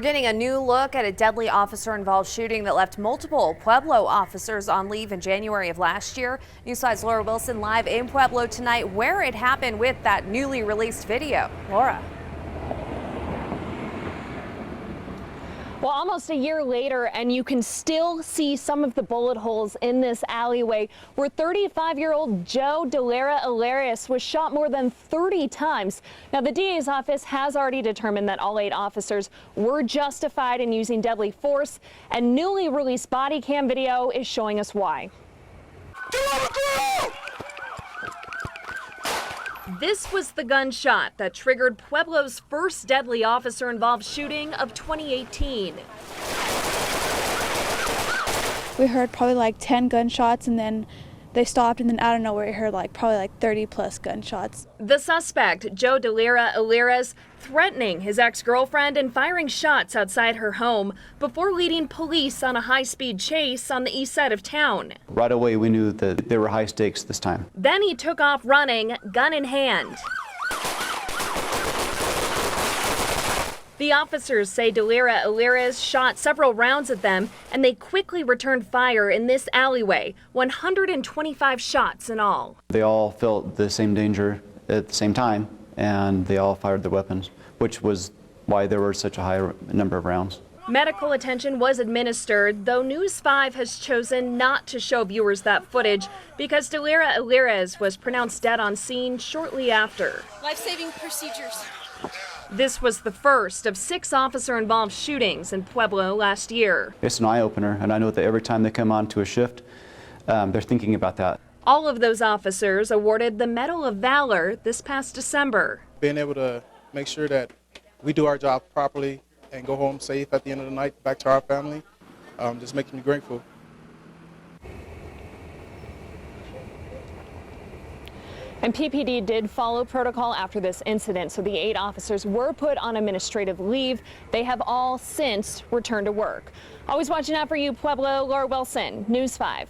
getting a new look at a deadly officer-involved shooting that left multiple Pueblo officers on leave in January of last year. News 5's Laura Wilson live in Pueblo tonight, where it happened with that newly released video. Laura. Well, almost a year later, and you can still see some of the bullet holes in this alleyway where 35-year-old Joe Hilarious was shot more than 30 times. Now, the DA's office has already determined that all 8 officers were justified in using deadly force, and newly released body cam video is showing us why. This was the gunshot that triggered Pueblo's first deadly officer-involved shooting of 2018. We heard probably like 10 gunshots, and then they stopped, and then out of nowhere we heard probably 30 plus gunshots. The suspect, Joe Hilarious, threatening his ex-girlfriend and firing shots outside her home before leading police on a high-speed chase on the east side of town. Right away we knew that there were high stakes this time. Then he took off running, gun in hand. The officers say Hilarious shot several rounds at them, and they quickly returned fire in this alleyway, 125 shots in all. They all felt the same danger at the same time, and they all fired their weapons, which was why there were such a high number of rounds. Medical attention was administered, though News 5 has chosen not to show viewers that footage because Hilarious was pronounced dead on scene shortly after. Life-saving procedures. This was the first of 6 officer-involved shootings in Pueblo last year. It's an eye-opener, and I know that every time they come on to a shift, they're thinking about that. All of those officers awarded the Medal of Valor this past December. Being able to make sure that we do our job properly and go home safe at the end of the night, back to our family, just makes me grateful. And PPD did follow protocol after this incident, so the 8 officers were put on administrative leave. They have all since returned to work. Always watching out for you, Pueblo. Laura Wilson, News 5.